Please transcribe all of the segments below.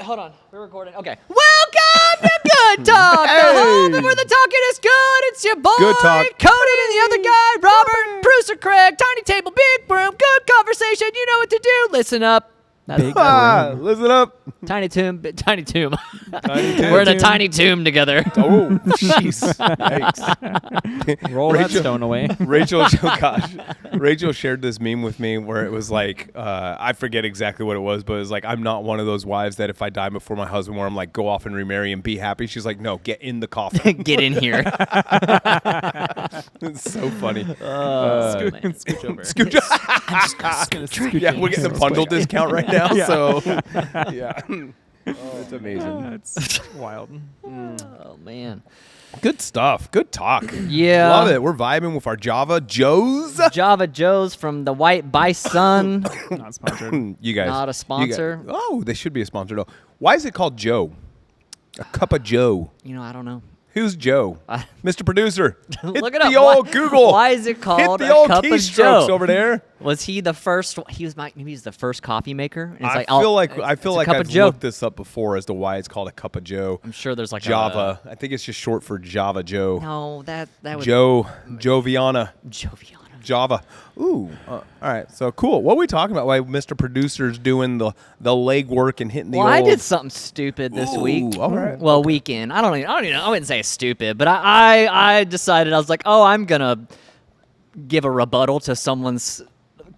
hold on. We're recording. Okay. Welcome to Good Talk. The home where the talking is good. It's your boy, Good Talk. Cody, and the other guy, Robert, Bruce, or Craig. Tiny table, big room, good conversation. You know what to do. Listen up. Listen up. Tiny tomb. Tiny tomb. We're in a tiny tomb together. Oh, jeez. Yikes. Roll that stone away. Rachel shared this meme with me where it was like, I forget exactly what it was, but it was like, I'm not one of those wives that if I die before my husband, where I'm like, go off and remarry and be happy. She's like, no, get in the coffin. Get in here. It's so funny. Scooch over. Yeah, we're getting the bundle discount right now, so yeah. It's amazing. That's wild. Oh, man. Good stuff. Good talk. Yeah. Love it. We're vibing with our Java Joes. Java Joe's from the White Bison. Not sponsored. You guys. Not a sponsor. Oh, they should be a sponsor, though. Why is it called Joe? A cup of Joe. You know, I don't know. Who's Joe? Mr. Producer. Hit Look it up. the old Google. Why is it called Hit the a old cup of keystrokes Joe? over there. Was he the first? Maybe he's the first coffee maker. And it's I like, feel like it's a cup of I've Joe. looked this up before as to why it's called a cup of Joe. I'm sure there's like Java. I think it's just short for Java Joe. No, that would Joviana. Joviana. Java. Ooh. All right. So cool. What are we talking about? Why Mr. Producer's doing the leg work and hitting the Well, old... I did something stupid this week. All right. Well, weekend. I don't even know. I wouldn't say stupid, but I decided I was like, oh, I'm gonna give a rebuttal to someone's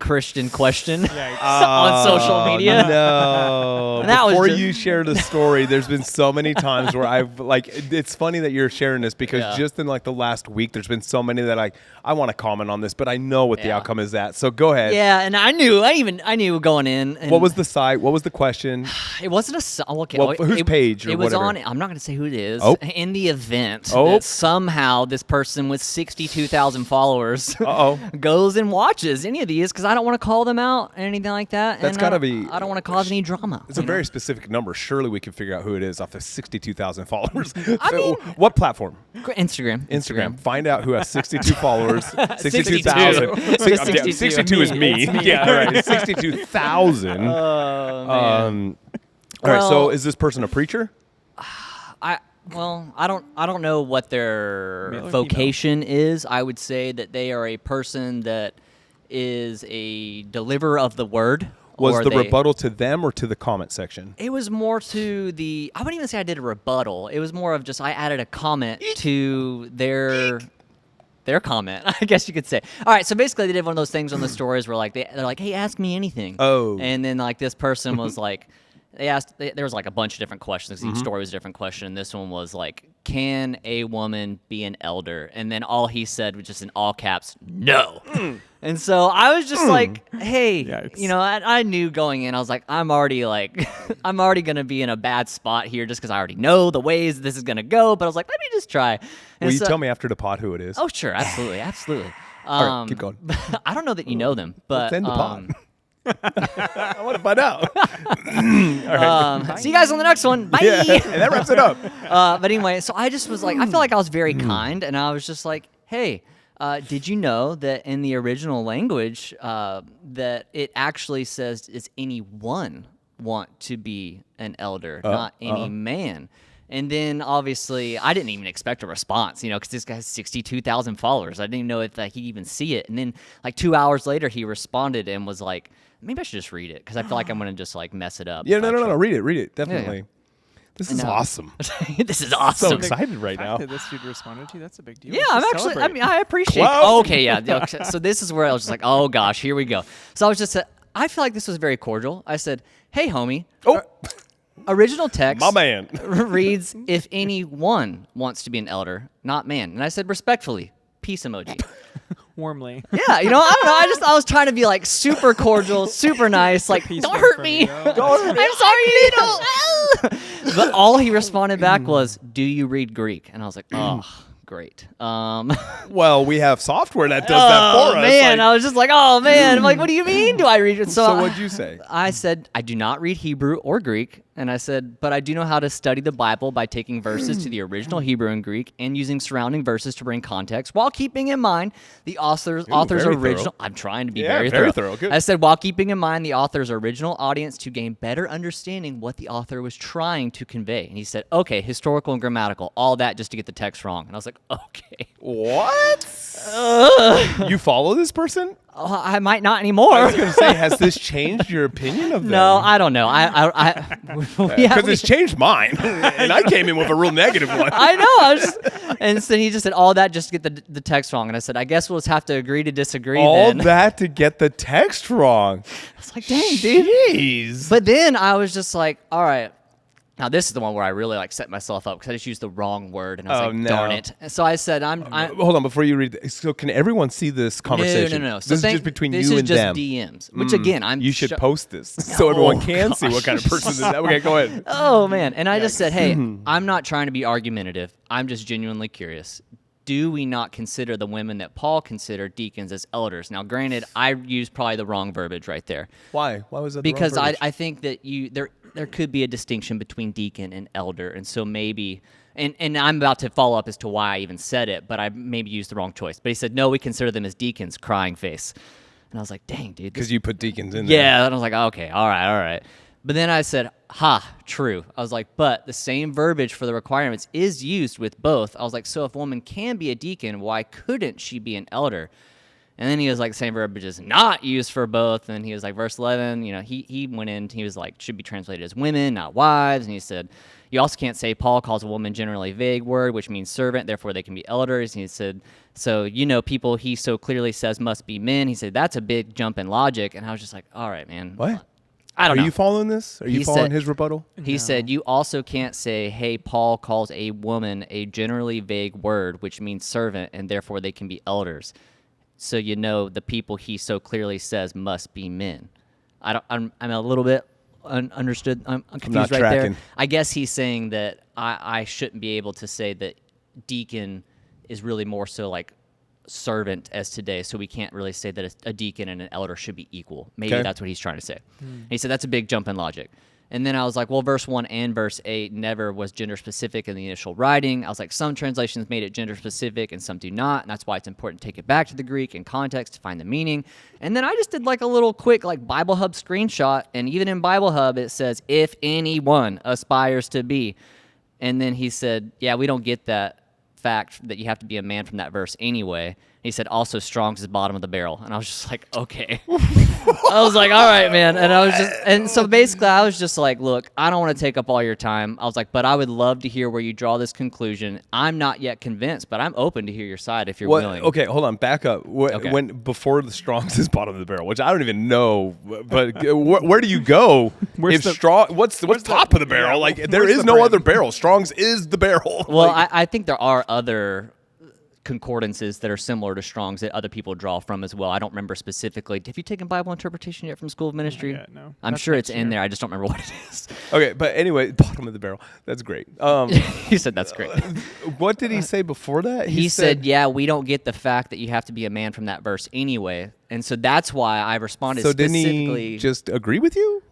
Christian question on social media. No. And that was Before just- you share the story, there's been so many times where I've like, it's funny that you're sharing this because just in like the last week, there's been so many that I want to comment on this, but I know what the outcome is at. So go ahead. Yeah, and I knew going in. And What was the site? What was the question? It wasn't okay. Well, whose page or it was whatever? on. I'm not going to say who it is. Oh. In the event Oh. that somehow this person with 62,000 followers Uh-oh. goes and watches any of these, because I don't want to call them out or anything like that. That's and gotta be- I don't want to cause any drama. It's a very specific number. Surely we can figure out who it is off the 62,000 followers. I mean- What platform? Instagram. Find out who has 62 followers. 62. 62,000. 62. 62 is me. Yeah, all right. 62,000. Oh, man. All right. So Well- is this person a preacher? I don't know what their Male or vocation is. I would say that they are a person that is a deliverer of the word. Was or the they- rebuttal to them or to the comment section? It was more to the. I wouldn't even say I did a rebuttal. It was more of just I added a comment to their comment, I guess you could say. All right, so basically they did one of those things on the stories where like they're like, hey, ask me anything. Oh. And then like this person was like, there was like a bunch of different questions. Each story was a different question. And this one was like, can a woman be an elder? And then all he said was just in all caps, no. And so I was just like, hey, Yikes. you know, I knew going in, I was like, I'm already going to be in a bad spot here just because I already know the ways this is going to go. But I was like, let me just try. And Will you so- tell me after the pod who it is? Oh, sure. Absolutely. Absolutely. All right, keep going. I don't know that you know them, but Let's end the pod. I want to find out. see you guys on the next one. Bye. Yeah, and that wraps it up. But anyway, so I just was like, I feel like I was very kind, and I was just like, hey, did you know that in the original language that it actually says, is anyone want to be an elder, not any man? And then, obviously, I didn't even expect a response, because this guy has 62,000 followers. I didn't even know if he'd even see it. And then, like, 2 hours later, he responded and was like, maybe I should just read it, because I feel like I'm going to just, like, mess it up. Yeah, if I no. try. Read it. Definitely. This is know. awesome. This is awesome. So excited right The now. fact that this dude responded to you, that's a big deal. Yeah, We I'm should actually. celebrate. I appreciate. Wow. Okay, yeah. Okay, so this is where I was just like, oh gosh, here we go. So I was just. I feel like this was very cordial. I said, hey, homie. Oh, Original text. my man. reads, if anyone wants to be an elder, not man. And I said, respectfully, peace emoji. warmly. Yeah, I don't know. I was trying to be like super cordial, super nice. Like, Peace don't been hurt from me. you. Don't hurt me. I'm sorry. Don't. But all he responded back was, do you read Greek? And I was like, oh, great. Well, we have software that does that for us. Man, Like- I was just like, oh man. I'm like, what do you mean? Do I read it? so what'd you say? I said, I do not read Hebrew or Greek. And I said, but I do know how to study the Bible by taking verses to the original Hebrew and Greek and using surrounding verses to bring context while keeping in mind the author's very original. thorough. I'm trying to be Yeah, very very thorough. thorough. Good. I said, while keeping in mind the author's original audience to gain better understanding what the author was trying to convey. And he said, okay, historical and grammatical, all that just to get the text wrong. And I was like, okay. What? You follow this person? Oh, I might not anymore. I was going to say, has this changed your opinion of them? No, I don't know. Because it's changed mine, and I came in with a real negative one. I know. And then he just said all that just to get the text wrong. And I said, I guess we'll just have to agree to disagree All then. that to get the text wrong. I was like, dang, dude. Jeez. But then I was just like, all right. Now this is the one where I really like set myself up because I just used the wrong word and I was Oh, like, no. darn it. And so I said, I'm Hold on, before you read this, so can everyone see this conversation? No. This is just between this you is and just them. DMs, which again, You should post this so everyone can see what kind of person this is. Okay, go ahead. Oh man. And I just said, hey, I'm not trying to be argumentative. I'm just genuinely curious. Do we not consider the women that Paul considered deacons as elders? Now, granted, I used probably the wrong verbiage right there. Why? Why was that? Because the wrong verbiage? I think that there could be a distinction between deacon and elder, and so maybe and I'm about to follow up as to why I even said it, but I maybe used the wrong choice. But he said no, we consider them as deacons, crying face, and I was like, dang, dude, Because you put deacons in there. yeah, and I was like, okay, all right. But then I said, true. I was like, but the same verbiage for the requirements is used with both. I was like, so if a woman can be a deacon, why couldn't she be an elder? And then he was like, same verbiage is not used for both. And he was like, verse 11, he went in, he was like, should be translated as women, not wives. And he said, you also can't say Paul calls a woman generally a vague word, which means servant, therefore they can be elders. And he said, so, people he so clearly says must be men. He said, that's a big jump in logic. And I was just like, all right, man. What? I don't know. Are you following this? Are you He following said- his rebuttal? He said, you also can't say, hey, Paul calls a woman a generally vague word, which means servant, and therefore they can be elders. So the people he so clearly says must be men. I'm a little bit understood. I'm confused not right tracking. there. I guess he's saying that I shouldn't be able to say that deacon is really more so like servant as today, so we can't really say that a deacon and an elder should be equal. Maybe Okay. that's what he's trying to say. He said that's a big jump in logic. And then I was like, well, verse 1 and verse 8 never was gender specific in the initial writing. I was like, some translations made it gender specific and some do not, and that's why it's important to take it back to the Greek and context to find the meaning. And then I just did like a little quick like Bible Hub screenshot, and even in Bible Hub it says, if anyone aspires to be. And then he said, yeah, we don't get that fact that you have to be a man from that verse anyway. He said also Strong's is bottom of the barrel, and I was just like, okay. I was like, all right, man. And so basically I was just like, look, I don't want to take up all your time. I was like, but I would love to hear where you draw this conclusion. I'm not yet convinced, but I'm open to hear your side if you're willing. Okay, hold on. Back up. Okay. When before the Strong's is bottom of the barrel, which I don't even know, but where do you go if Strong? What's top of the barrel? Like there where's is the no brand? other barrel. Strong's is the barrel. Well, Like, I think there are other concordances that are similar to Strong's that other people draw from as well. I don't remember specifically. Have you taken Bible interpretation yet from School of Ministry? yet, no. I'm That's sure it's next in year. there. I just don't remember what it is. okay, but anyway, bottom of the barrel. That's great. You said that's great. What did he say before that? He said, yeah, we don't get the fact that you have to be a man from that verse anyway. And so that's why I responded So didn't specifically. he just agree with you?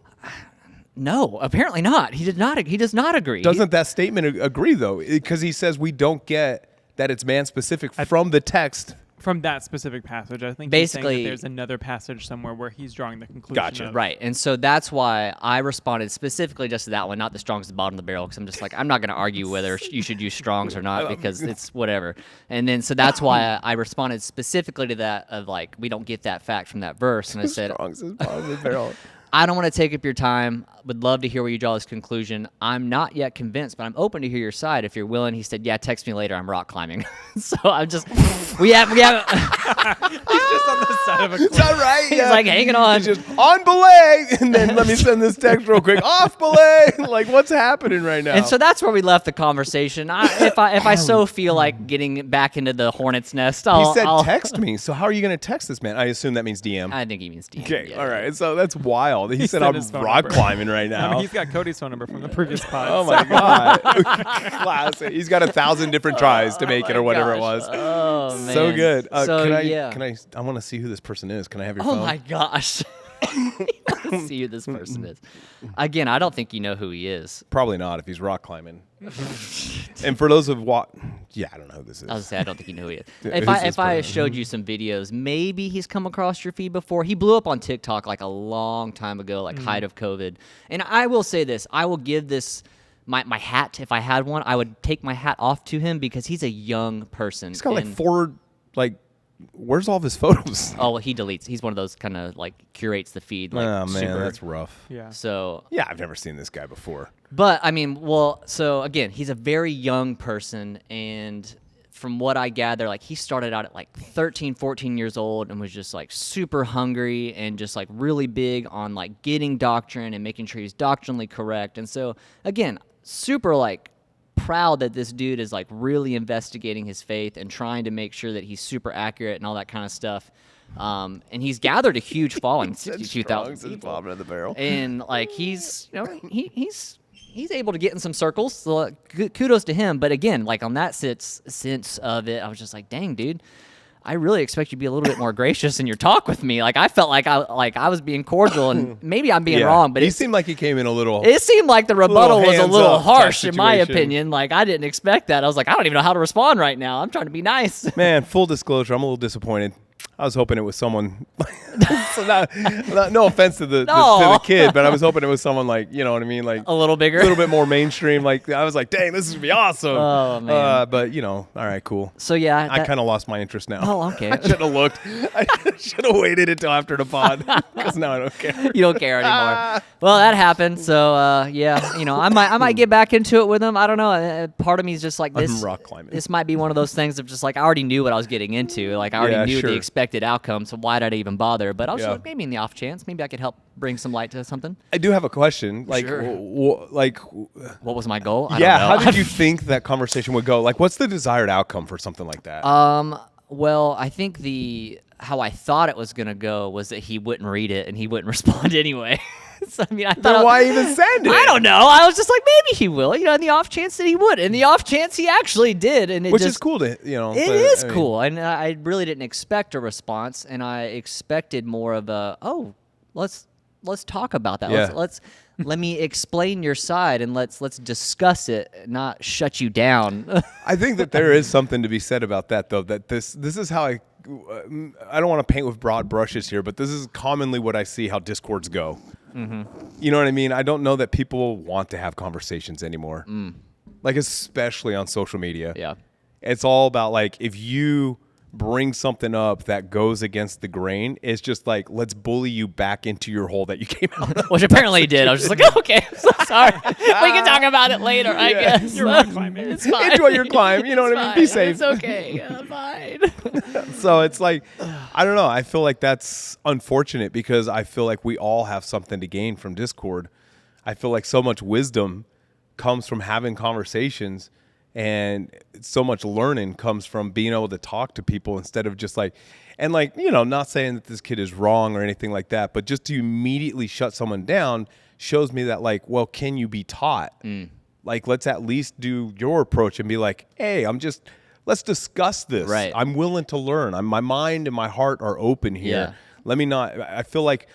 No, apparently not. He did not. He does not agree. Doesn't that statement agree though? Because he says we don't get that it's man specific from the text. From that specific passage, I think Basically- he's saying that there's another passage somewhere where he's drawing the conclusion. Gotcha. Of, Right. And so that's why I responded specifically just to that one, not the Strong's at the bottom of the barrel, because I'm just like, I'm not going to argue whether you should use Strong's or not because it's whatever. And then so that's why I responded specifically to that of like, we don't get that fact from that verse. And I said, Strong's is bottom of the barrel. I don't want to take up your time. Would love to hear where you draw this conclusion. I'm not yet convinced, but I'm open to hear your side if you're willing. He said, yeah, text me later. I'm rock climbing. So I'm just, we have, He's just on the side of a It's cliff. all right. he's like hanging on. He's just on belay, and then let me send this text real quick. Off belay. Like what's happening right now? And so that's where we left the conversation. If I so feel like getting back into the hornet's nest, he said I'll text me. So how are you going to text this man? I assume that means DM. I think he means DM. Okay, yeah. all right. So that's wild. He said said I'm his phone rock number. climbing right I now. mean, he's got Cody's phone number from the previous pod. Oh my god, classic. He's got 1,000 different tries to make it or whatever it was. Oh man. So good. So, Can I? yeah. Can I? I want to see who this person is. Can I have your Oh phone? my gosh. See who this person is. Again, I don't think you know who he is. Probably not if he's rock climbing. And for those of yeah, I don't know who this is. I was gonna say I don't think you know who he is. Who's If this I person? showed you some videos, maybe he's come across your feed before. He blew up on TikTok like a long time ago, like height of COVID. And I will say this: I will give this my hat if I had one. I would take my hat off to him because he's a young person. He's got like and- 4 like. Where's all of his photos? Oh, well, he deletes. He's one of those kind of like curates the feed. Like, Oh man, super. that's rough. Yeah. So Yeah, I've never seen this guy before. But I mean, well, so again, he's a very young person, and from what I gather, like he started out at like 13, 14 years old and was just like super hungry and just like really big on like getting doctrine and making sure he's doctrinally correct. And so again, super like proud that this dude is like really investigating his faith and trying to make sure that he's super accurate and all that kind of stuff. And he's gathered a huge following, 62,000 people. at the barrel. And like he's he's able to get in some circles, so kudos to him. But again, like on that sense of it, I was just like, dang, dude, I really expect you to be a little bit more gracious in your talk with me. Like I felt like I was being cordial, and maybe I'm being wrong, but he seemed like he came in a little. it seemed like the rebuttal was a hands little up type harsh, in my situation. opinion. Like I didn't expect that. I was like, I don't even know how to respond right now. I'm trying to be nice. Man, full disclosure, I'm a little disappointed. I was hoping it was someone. So no offense to the kid, but I was hoping it was someone like, you know what I mean, like A little bigger. a little bit more mainstream. Like I was like, dang, this is gonna be awesome. Oh, man. But you know, all right, cool. So yeah, I that- kind of lost my interest now. Oh, okay. I should have looked. I should have waited until after the pod because now I don't care. you don't care anymore. Well, that happened. So yeah, you know, I might get back into it with him. I don't know. Part of me is just like I'm this. rock climbing. This might be one of those things of just like I already knew what I was getting into. Like I already Yeah, knew sure. the expected outcome. So why did I even bother? But I was Yeah. like, maybe in the off chance, maybe I could help bring some light to something. I do have a question. Like, Sure. What was my goal? I yeah, don't know. how did you think that conversation would go? Like, what's the desired outcome for something like that? Well, I think how I thought it was gonna go was that he wouldn't read it and he wouldn't respond anyway. So I mean, I thought Then why even send it? I don't know. I was just like, maybe he will. You know, in the off chance that he would, in the off chance he actually did, and it Which just, is cool to It It is cool, and I really didn't expect a response, and I expected more of a let's talk about that. Yeah. Let me explain your side, and let's discuss it, not shut you down. I think that there is something to be said about that, though. That this is how I don't want to paint with broad brushes here, but this is commonly what I see how discords go. Mm-hmm. You know what I mean? I don't know that people want to have conversations anymore, like especially on social media. Yeah. It's all about like if you bring something up that goes against the grain, it's just like let's bully you back into your hole that you came out of. Which apparently he did. I was just like, okay, I'm so sorry. We can talk about it later, I Yeah. guess. You're rock climbing. It's fine. Enjoy your climb. You know what I mean? Be It's fine. safe. It's okay. Fine. So it's like, I don't know. I feel like that's unfortunate because I feel like we all have something to gain from Discord. I feel like so much wisdom comes from having conversations, and so much learning comes from being able to talk to people instead of just like, and like, you know, not saying that this kid is wrong or anything like that, but just to immediately shut someone down shows me that like, well, can you be taught? Like, let's at least do your approach and be like, hey, let's discuss this. Right. I'm willing to learn. My mind and my heart are open here. Yeah. Let me not, I feel like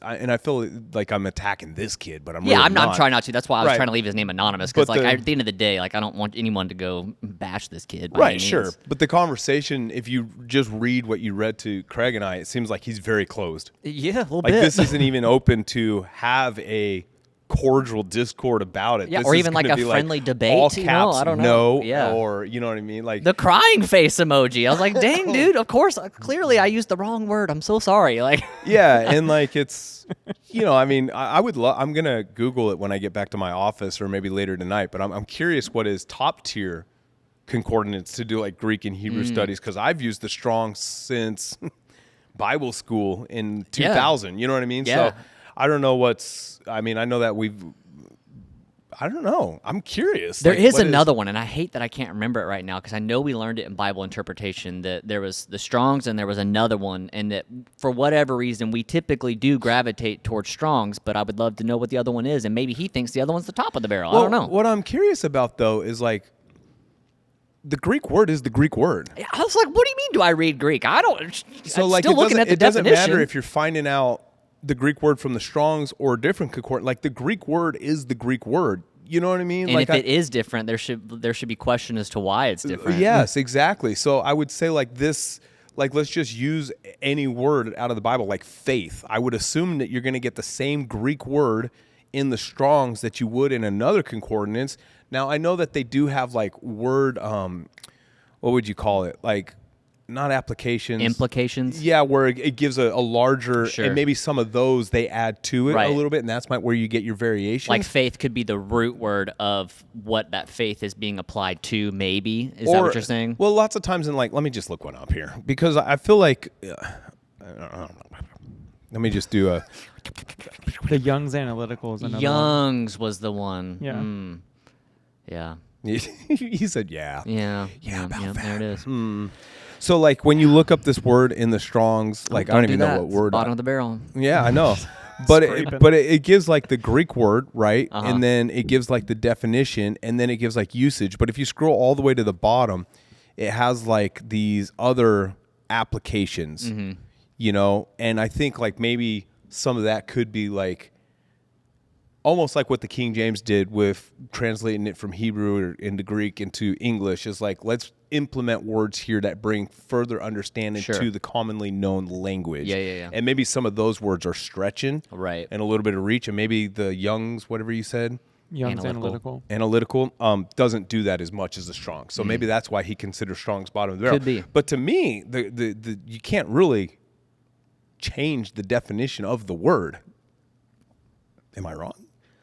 and I feel like I'm attacking this kid, but I'm Yeah, really I'm not. trying not to. That's why I was Right. trying to leave his name anonymous because, But like, at the end of the day, like, I don't want anyone to go bash this kid. By Right, any sure. means. But the conversation, if you just read what you read to Craig and I, it seems like he's very closed. Yeah, a little Like bit. this isn't even open to have a cordial discord about it. Yeah, This or is even like gonna a be friendly debate, all you caps, know? I don't no, know. Yeah. or you know what I mean? Like the crying face emoji. I was like, dang, dude. Of course, clearly I used the wrong word. I'm so sorry. Like, yeah, and like it's, you know, I mean, I would love. I'm gonna Google it when I get back to my office or maybe later tonight. But I'm curious what is top tier concordance to do like Greek and Hebrew studies, because I've used the Strong since Bible school in 2000. You know what I mean? Yeah. So I don't know I mean, I know that I don't know. I'm curious. there Like, is what another one, and I hate that I can't remember it right now because I know we learned it in Bible interpretation that there was the Strongs and there was another one, and that for whatever reason we typically do gravitate towards Strongs, but I would love to know what the other one is, and maybe he thinks the other one's the top of the barrel. I don't know. What I'm curious about though is like the Greek word is the Greek word. I was like, what do you mean? Do I read Greek? I don't. So I'm like still it looking doesn't, at the it doesn't definition. matter if you're finding out the Greek word from the Strong's or a different concordance. Like the Greek word is the Greek word. You know what I mean? And like if it is different, there should be question as to why it's different. Yes, exactly. So I would say like this, like let's just use any word out of the Bible, like faith. I would assume that you're going to get the same Greek word in the Strong's that you would in another concordance. Now I know that they do have like word, what would you call it? Like not applications. Implications? Yeah, where it gives a larger, Sure. and maybe some of those they add to it Right. a little bit, and that's where you get your variations. Like faith could be the root word of what that faith is being applied to, maybe. Is that what you're saying? Well, lots of times in like, let me just look one up here because I feel like, let me just do a, The Young's Analytical is another one. Young's was the one. Yeah. Yeah. he said, yeah. Yeah, about there it is. So like when you look up this word in the Strong's, like I don't even know what word. Bottom of the barrel. Yeah, I know. But Scraping. it gives like the Greek word, right? Uh-huh. And then it gives like the definition, and then it gives like usage. But if you scroll all the way to the bottom, it has like these other applications, you know? And I think like maybe some of that could be like almost like what the King James did with translating it from Hebrew or into Greek into English is like, let's implement words here that bring further understanding Sure. to the commonly known language. Yeah. And maybe some of those words are stretching. Right. And a little bit of reach. And maybe the Young's, whatever you said, Young's Analytical. Analytical. doesn't do that as much as the Strong's. So maybe that's why he considers Strong's bottom of the barrel. Could be. But to me, the you can't really change the definition of the word. Am I wrong?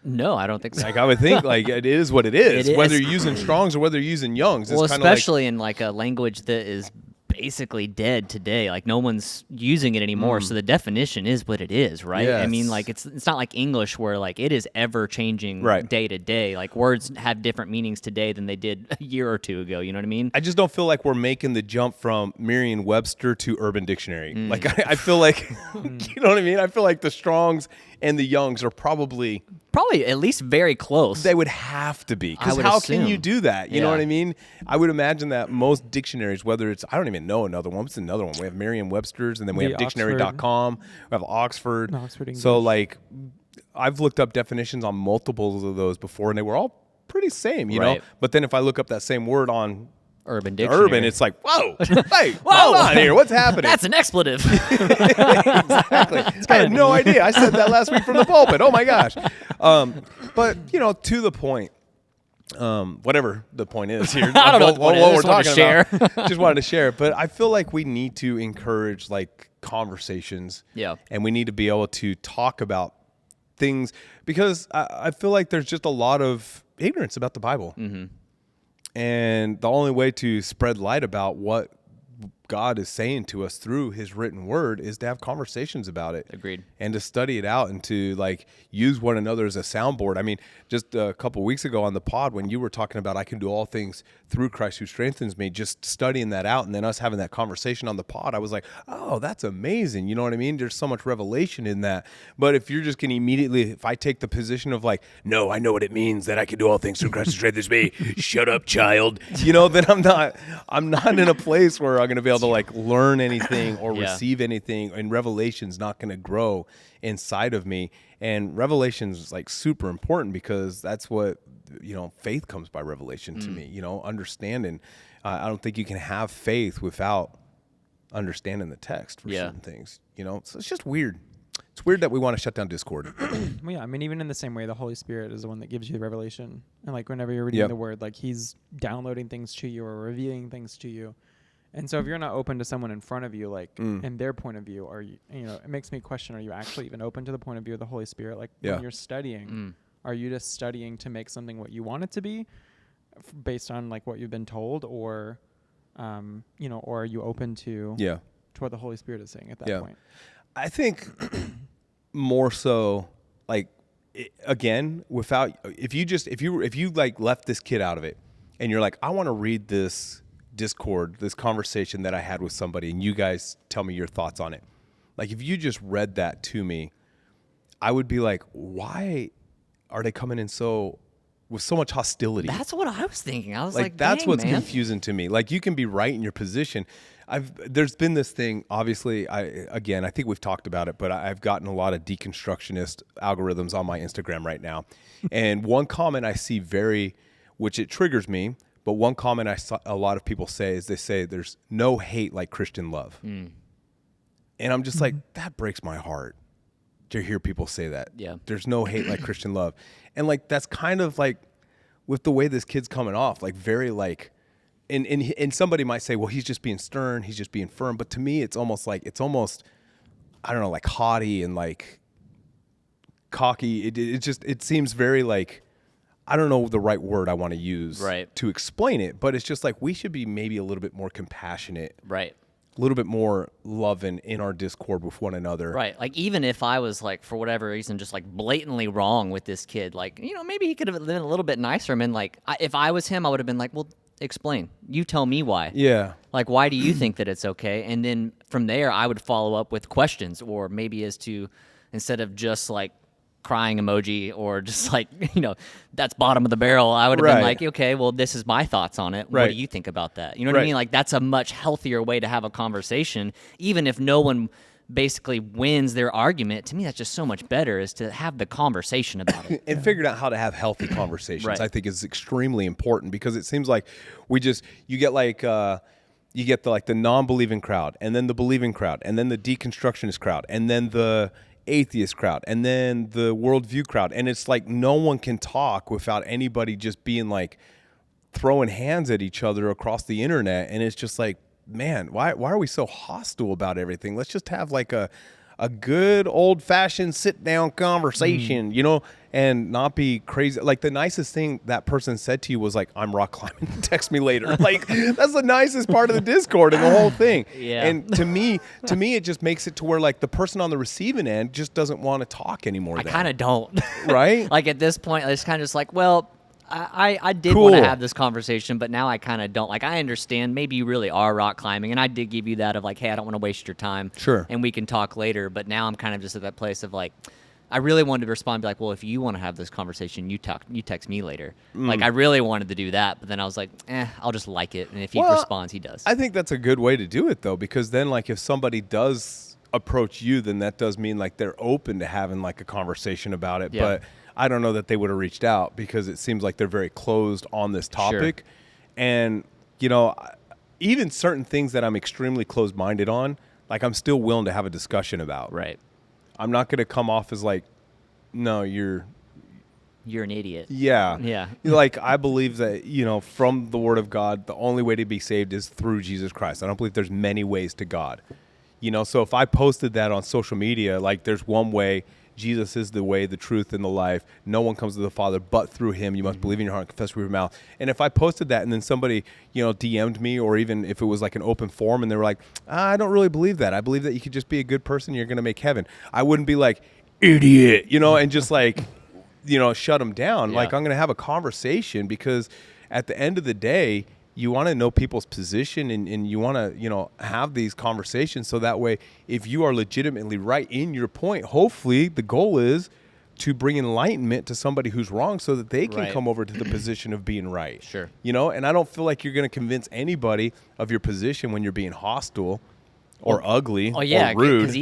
No, I don't think so. Like I would think like it is what it is. It is. Whether you're using Strong's or whether you're using Young's. Well, It's kind of like, especially in like a language that is basically dead today. Like no one's using it anymore. So the definition is what it is, right? I mean, Yes. like it's not like English where like it is ever changing Right. day to day. Like words have different meanings today than they did a year or two ago. You know what I mean? I just don't feel like we're making the jump from Merriam-Webster to Urban Dictionary. Mm. Like I feel like, you know what I mean? I feel like the Strong's and the Young's are probably, Probably at least very close. they would have to be. I Because would how can you assume. do that? You know Yeah. what I mean? I would imagine that most dictionaries, whether it's, I don't even know another one. What's another one? We have Merriam-Webster's, and then we The have dictionary.com. We have Oxford. Oxford English. So like, I've looked up definitions on multiples of those before, and they were all pretty same, you know? Right. But then if I look up that same word on Urban Dictionary. Urban, it's like, whoa, hey, hold on here. What's happening? That's an expletive. Exactly. I had no idea. I said that last week from the pulpit. Oh my gosh. But you know, to the point. Whatever the point is here. I don't know what the point is. I we're just wanted to talking about. Just wanted to share. But I feel like we need to encourage like conversations. Yeah. And we need to be able to talk about things because I feel like there's just a lot of ignorance about the Bible. Mm-hmm. And the only way to spread light about what God is saying to us through his written word is to have conversations about it. Agreed. And to study it out and to like use one another as a soundboard. I mean, just a couple weeks ago on the pod when you were talking about I can do all things through Christ who strengthens me, just studying that out and then us having that conversation on the pod, I was like, oh, that's amazing. You know what I mean? There's so much revelation in that. But if you're just going to immediately, if I take the position of like, no, I know what it means that I can do all things through Christ who strengthens me. Shut up, child. You know, then I'm not in a place where I'm going to be able to like learn anything or Yeah. receive anything, and revelation's not going to grow inside of me. And revelation's is like super important because that's what, you know, faith comes by revelation to me, you know, understanding. I don't think you can have faith without understanding the text for certain things, you know. So it's just weird. It's weird that we want to shut down Discord. Well, yeah, I mean, even in the same way, the Holy Spirit is the one that gives you the revelation. And like whenever you're reading Yep. the word, like he's downloading things to you or revealing things to you. And so if you're not open to someone in front of you, like in their point of view, are you, you know, it makes me question, are you actually even open to the point of view of the Holy Spirit? Like Yeah. when you're studying, are you just studying to make something what you want it to be based on like what you've been told, or, you know, or are you open to, Yeah. to what the Holy Spirit is saying at that Yeah. point? I think more so like again, without if you like left this kid out of it and you're like, I want to read this Discord, this conversation that I had with somebody, and you guys tell me your thoughts on it. Like if you just read that to me, I would be like, why are they coming in so with so much hostility. That's what I was thinking. I was like, That's dang, what's man. confusing to me. Like, you can be right in your position. There's been this thing, obviously, I think we've talked about it, but I've gotten a lot of deconstructionist algorithms on my Instagram right now. And one comment I see which it triggers me, but one comment I saw a lot of people say is they say there's no hate like Christian love. And I'm just like, that breaks my heart to hear people say that. Yeah. There's no hate like Christian love. And like, that's kind of like with the way this kid's coming off, like very like, and somebody might say, well, he's just being stern, he's just being firm. But to me, it's almost, I don't know, like haughty and like cocky. It seems very like, I don't know the right word I want to use to explain it, but it's just like, we should be maybe a little bit more compassionate. Right. A little bit more loving in our discord with one another. Right. Like, even if I was, like, for whatever reason, just, like, blatantly wrong with this kid, like, maybe he could have been a little bit nicer. And, like, if I was him, I would have been like, well, explain. You tell me why. Yeah. Like, why do you think that it's okay? And then from there, I would follow up with questions, or maybe as to, instead of just, like, crying emoji or just like, that's bottom of the barrel, I would have been like, okay, well, this is my thoughts on it. What do you think about that? You know what I mean? Like, that's a much healthier way to have a conversation, even if no one basically wins their argument. To me, that's just so much better, is to have the conversation about it. And figuring out how to have healthy conversations, I think, is extremely important, because it seems like you get like, you get the non-believing crowd, and then the believing crowd, and then the deconstructionist crowd, and then the atheist crowd, and then the worldview crowd. And it's like, no one can talk without anybody just being like throwing hands at each other across the internet. And it's just like, man, why are we so hostile about everything? Let's just have like a good old fashioned sit down conversation, and not be crazy. Like, the nicest thing that person said to you was like, I'm rock climbing, text me later. Like, that's the nicest part of the Discord and the whole thing. Yeah. And to me, it just makes it to where like the person on the receiving end just doesn't want to talk anymore. I kind of don't. Right? Like, at this point, it's kind of just like, well, I did want to have this conversation, but now I kind of don't. Like, I understand maybe you really are rock climbing, and I did give you that of like, hey, I don't want to waste your time. Sure. And we can talk later. But now I'm kind of just at that place of like, I really wanted to respond and be like, well, if you want to have this conversation, you text me later. Like, I really wanted to do that, but then I was like, I'll just like it. And if he responds, he does. I think that's a good way to do it, though, because then like if somebody does approach you, then that does mean like they're open to having like a conversation about it. Yeah. But I don't know that they would have reached out, because it seems like they're very closed on this topic. Sure. And, even certain things that I'm extremely closed-minded on, like, I'm still willing to have a discussion about. Right. I'm not going to come off as like, no, you're an idiot. Yeah. Yeah. Like, I believe that, from the Word of God, the only way to be saved is through Jesus Christ. I don't believe there's many ways to God. So if I posted that on social media, like, there's one way, Jesus is the way, the truth, and the life. No one comes to the Father but through him. You must believe in your heart and confess with your mouth. And if I posted that and then somebody, DM'd me, or even if it was like an open forum and they were like, I don't really believe that. I believe that you could just be a good person, you're going to make heaven. I wouldn't be like, idiot, and just like, shut them down. Yeah. Like, I'm going to have a conversation, because at the end of the day, you want to know people's position, and you want to, have these conversations, so that way, if you are legitimately right in your point, hopefully the goal is to bring enlightenment to somebody who's wrong, so that they can come over to the position of being right. Sure. And I don't feel like you're going to convince anybody of your position when you're being hostile or ugly or rude. Because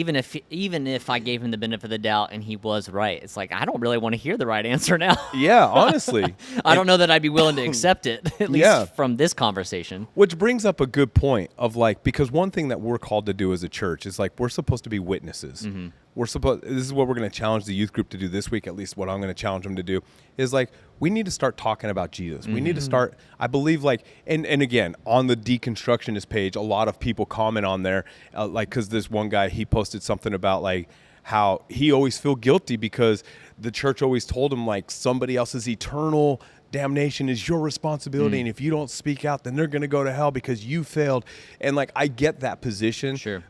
even if I gave him the benefit of the doubt and he was right, it's like, I don't really want to hear the right answer now. Yeah, honestly. I don't know that I'd be willing to accept it, at least from this conversation. Which brings up a good point of like, because one thing that we're called to do as a church is like, we're supposed to be witnesses. Mm-hmm. This is what we're going to challenge the youth group to do this week, at least what I'm going to challenge them to do, is like, we need to start talking about Jesus. Mm-hmm. We need to start, I believe, like, and again, on the deconstructionist page, a lot of people comment on there, like, because this one guy, he posted something about like how he always feel guilty because the church always told him like somebody else's eternal damnation is your responsibility, and if you don't speak out, then they're going to go to hell because you failed. And like, I get that position. Sure.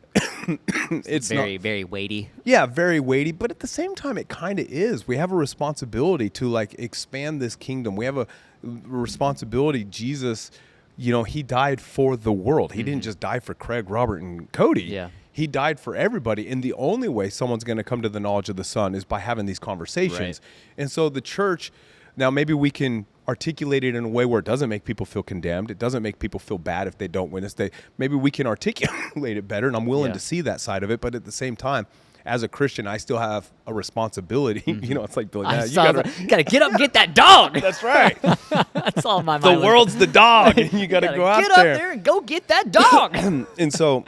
It's very, very weighty. Yeah, very weighty, but at the same time, it kind of is. We have a responsibility to like expand this kingdom. We have a responsibility. Jesus, he died for the world. He didn't just die for Craig, Robert, and Cody. Yeah. He died for everybody, and the only way someone's going to come to the knowledge of the Son is by having these conversations. Right. And so the church, Now, maybe we can articulate it in a way where it doesn't make people feel condemned. It doesn't make people feel bad if they don't witness. Maybe we can articulate it better, and I'm willing Yeah. to see that side of it. But at the same time, as a Christian, I still have a responsibility. You know, it's like, Billy, I you saw gotta, you gotta get up and get that dog. that's right. That's all my The mind was. world's the dog, and you got to Gotta go out get there. up there and go get that dog. And so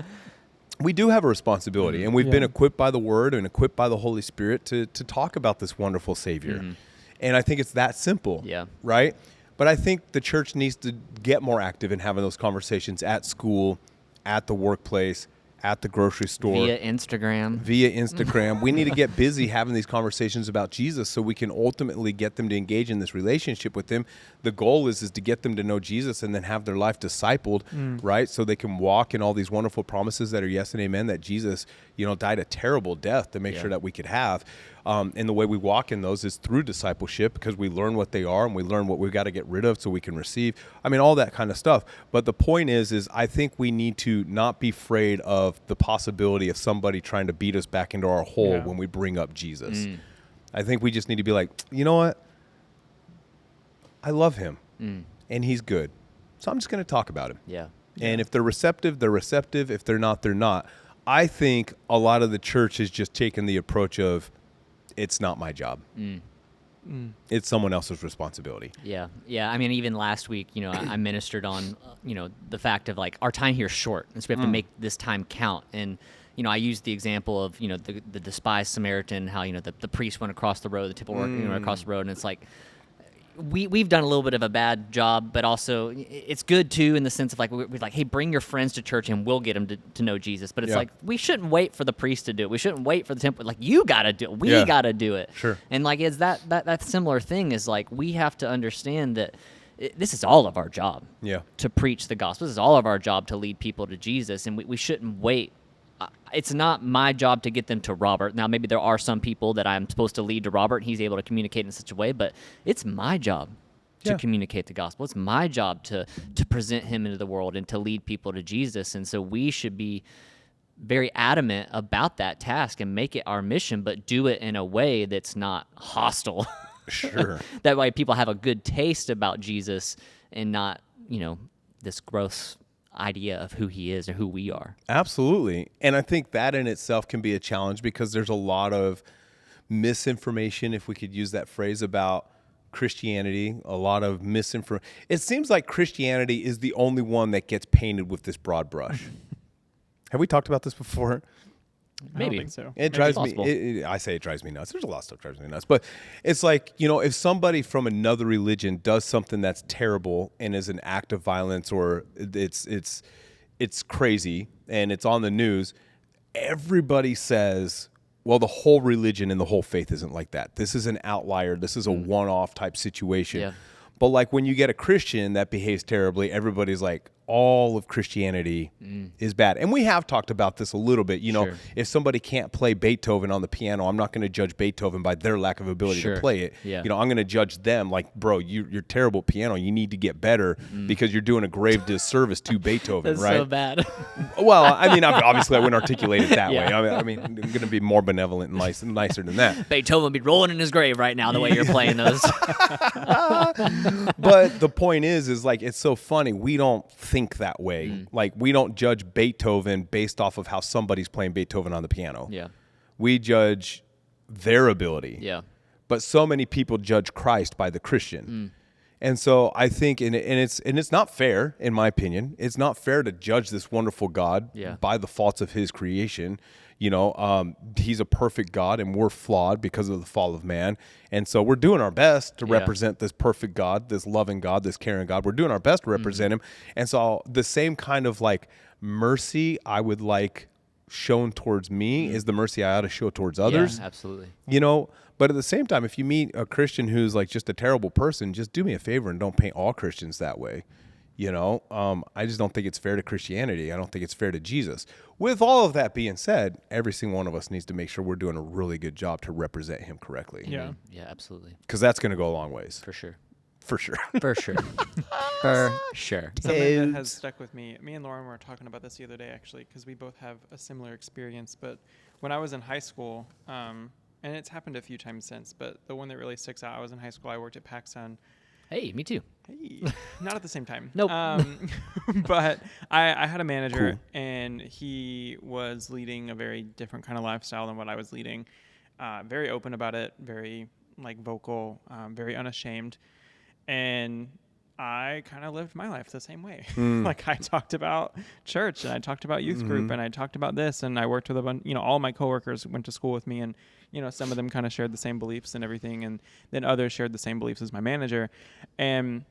we do have a responsibility, and we've Yeah. been equipped by the Word and equipped by the Holy Spirit to talk about this wonderful Savior. And I think it's that simple, Yeah. right? But I think the church needs to get more active in having those conversations at school, at the workplace, at the grocery store. Via Instagram. Via Instagram. We need to get busy having these conversations about Jesus so we can ultimately get them to engage in this relationship with him. The goal is to get them to know Jesus and then have their life discipled, right? So they can walk in all these wonderful promises that are yes and amen, that Jesus, died a terrible death to make Yeah. sure that we could have. And the way we walk in those is through discipleship, because we learn what they are and we learn what we've got to get rid of so we can receive. I mean, all that kind of stuff. But the point is I think we need to not be afraid of the possibility of somebody trying to beat us back into our hole Yeah. when we bring up Jesus. I think we just need to be like, you know what? I love him and he's good. So I'm just going to talk about him. Yeah. And if they're receptive, they're receptive. If they're not, they're not. I think a lot of the church has just taken the approach of, it's not my job. It's someone else's responsibility. Yeah. Yeah. I mean, even last week, I ministered on, the fact of like our time here is short. And so we have to make this time count. And, I used the example of, the despised Samaritan, how, the priest went across the road, the temple worker went across the road. And it's like, we've done a little bit of a bad job, but also it's good too in the sense of like we're like, hey, bring your friends to church and we'll get them to know Jesus. But it's Yeah. like we shouldn't wait for the priest to do it. We shouldn't wait for the temple. Like you got to do it. We Yeah. got to do it. Sure. And like it's that similar thing is like we have to understand that this is all of our job. Yeah. To preach the gospel. This is all of our job to lead people to Jesus, and we shouldn't wait. It's not my job to get them to Robert. Now, maybe there are some people that I'm supposed to lead to Robert, and he's able to communicate in such a way, but it's my job to Yeah. communicate the gospel. It's my job to present him into the world and to lead people to Jesus. And so we should be very adamant about that task and make it our mission, but do it in a way that's not hostile. Sure. That way people have a good taste about Jesus and not, this gross idea of who he is or who we are. Absolutely. And I think that in itself can be a challenge because there's a lot of misinformation, if we could use that phrase, about Christianity, a lot of misinformation. It seems like Christianity is the only one that gets painted with this broad brush. Have we talked about this before? I Maybe. don't think so. It drives me. possible. I say it drives me nuts. There's a lot of stuff that drives me nuts, but it's like if somebody from another religion does something that's terrible and is an act of violence, or it's crazy and it's on the news, everybody says, well, the whole religion and the whole faith isn't like that. This is an outlier. This is a one-off type situation. Yeah. But like when you get a Christian that behaves terribly, everybody's like, all of Christianity is bad. And we have talked about this a little bit. Sure. If somebody can't play Beethoven on the piano, I'm not going to judge Beethoven by their lack of ability Sure. to play it. Yeah. I'm going to judge them like, bro, you're terrible at piano. You need to get better because you're doing a grave disservice to Beethoven, That's right? so bad. Well, I mean, obviously I wouldn't articulate it that Yeah. way. I mean, I'm going to be more benevolent and nicer than that. Beethoven would be rolling in his grave right now the way you're playing those. But the point is like, it's so funny. We don't think that way. Like, we don't judge Beethoven based off of how somebody's playing Beethoven on the piano. Yeah. We judge their ability. Yeah. But so many people judge Christ by the Christian. And so I think, and it's not fair, in my opinion. It's not fair to judge this wonderful God Yeah. by the faults of his creation. He's a perfect God, and we're flawed because of the fall of man. And so we're doing our best to Yeah. represent this perfect God, this loving God, this caring God. We're doing our best to represent him. And so the same kind of like mercy I would like shown towards me is the mercy I ought to show towards others. Yeah, absolutely. But at the same time, if you meet a Christian who's like just a terrible person, just do me a favor and don't paint all Christians that way. I just don't think it's fair to Christianity. I don't think it's fair to Jesus. With all of that being said, every single one of us needs to make sure we're doing a really good job to represent him correctly. Yeah. Yeah, absolutely. Because that's going to go a long ways. For sure. For sure. For sure. For sure. Something that has stuck with me. Me and Lauren were talking about this the other day, actually, because we both have a similar experience. But when I was in high school, and it's happened a few times since, but the one that really sticks out, I was in high school, I worked at PacSun. Hey, me too. Hey, not at the same time. Nope. But I had a manager, Cool. and he was leading a very different kind of lifestyle than what I was leading. Very open about it, very like vocal, very unashamed. And I kind of lived my life the same way. Like I talked about church, and I talked about youth group, and I talked about this, and I worked with a bunch, all my coworkers went to school with me, and some of them kind of shared the same beliefs and everything, and then others shared the same beliefs as my manager. And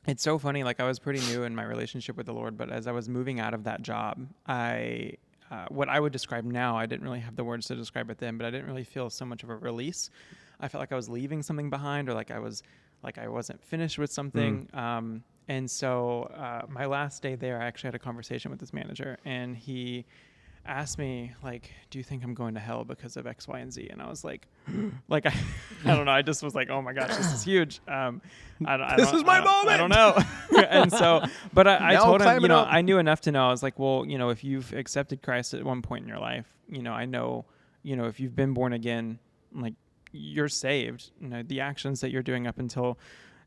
it's so funny, like I was pretty new in my relationship with the Lord, but as I was moving out of that job, what I would describe now, I didn't really have the words to describe it then, but I didn't really feel so much of a release. I felt like I was leaving something behind, or like I wasn't finished with something. And so my last day there, I actually had a conversation with this manager, and he asked me, like, do you think I'm going to hell because of X, Y, and Z? And I was like, I don't know. I just was like, oh my gosh, this is huge. This is my moment. I don't know. And so, but I Now told I'm him, climbing up. I knew enough to know. I was like, well, if you've accepted Christ at one point in your life, I know, if you've been born again, like, you're saved. The actions that you're doing up until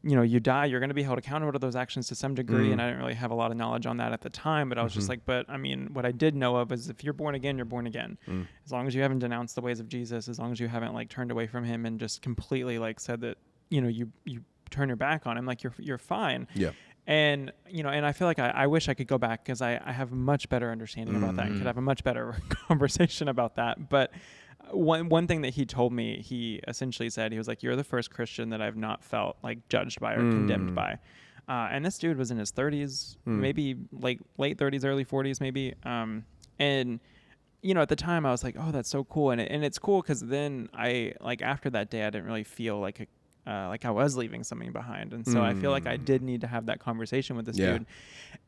you die, you're going to be held accountable to those actions to some degree. And I didn't really have a lot of knowledge on that at the time, but I was just like, but I mean, what I did know of is if you're born again, you're born again. As long as you haven't denounced the ways of Jesus, as long as you haven't like turned away from him and just completely like said that, you turn your back on him, like you're fine. Yeah. And, and I feel like I wish I could go back, because I have a much better understanding about that and could have a much better conversation about that. But one thing that he told me, he essentially said, he was like, you're the first Christian that I've not felt like judged by or condemned by. And this dude was in his 30s, maybe like late 30s, early 40s, maybe. And, at the time I was like, oh, that's so cool. And it's cool because then after that day, I didn't really feel like I was leaving something behind. And so I feel like I did need to have that conversation with this dude.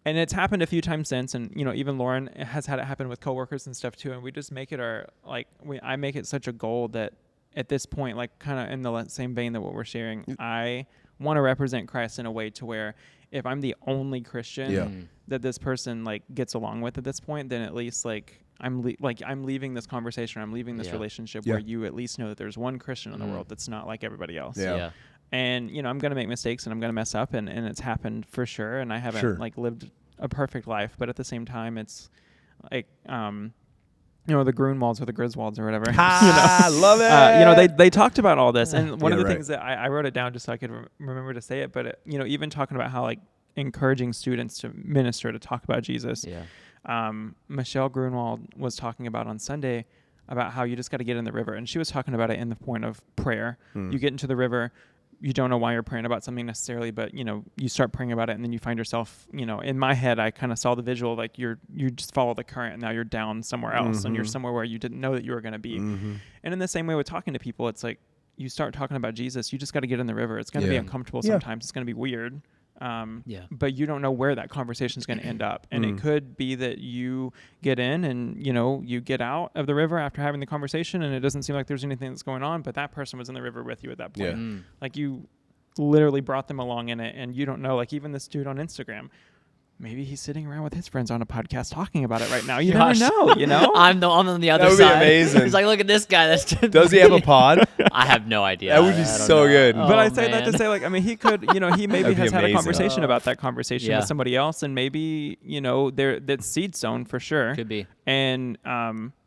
And it's happened a few times since. And, even Lauren has had it happen with coworkers and stuff too. And we just make it I make it such a goal that at this point, like kind of in the same vein that what we're sharing, I want to represent Christ in a way to where if I'm the only Christian that this person like gets along with at this point, then at least like I'm leaving this conversation, I'm leaving this relationship where you at least know that there's one Christian in the world that's not like everybody else. Yeah. And, I'm going to make mistakes and I'm going to mess up and it's happened for sure. And I haven't like lived a perfect life, but at the same time, it's like, the Grunwalds or the Griswolds or whatever. I love it. They talked about all this. And one of the right. things that I wrote it down just so I could remember to say it, but even talking about how like encouraging students to minister, to talk about Jesus. Yeah. Michelle Grunwald was talking about on Sunday about how you just got to get in the river. And she was talking about it in the point of prayer. You get into the river, you don't know why you're praying about something necessarily, but you start praying about it, and then you find yourself, in my head, I kind of saw the visual, like you just follow the current and now you're down somewhere else and you're somewhere where you didn't know that you were going to be. And in the same way with talking to people, it's like you start talking about Jesus, you just got to get in the river. It's going to be uncomfortable sometimes. It's going to be weird. But you don't know where that conversation is going to end up. And it could be that you get in and, you get out of the river after having the conversation and it doesn't seem like there's anything that's going on, but that person was in the river with you at that point. Like you literally brought them along in it, and you don't know, like even this dude on Instagram, maybe he's sitting around with his friends on a podcast talking about it right now. You never know, I'm on the other That would be side. amazing. He's like, look at this guy. Does he have a pod? I have no idea. That would be I don't so know. good. But Oh, I say that man. to say, like, I mean, he could, he maybe That'd be has had a amazing. conversation about that conversation Yeah. with somebody else, and maybe, that's seed sown for sure. Could be. And,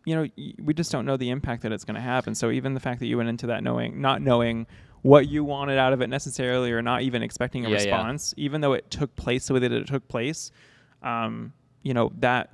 we just don't know the impact that it's going to have. And so even the fact that you went into that not knowing what you wanted out of it necessarily, or not even expecting a response, even though it took place the way that it took place, that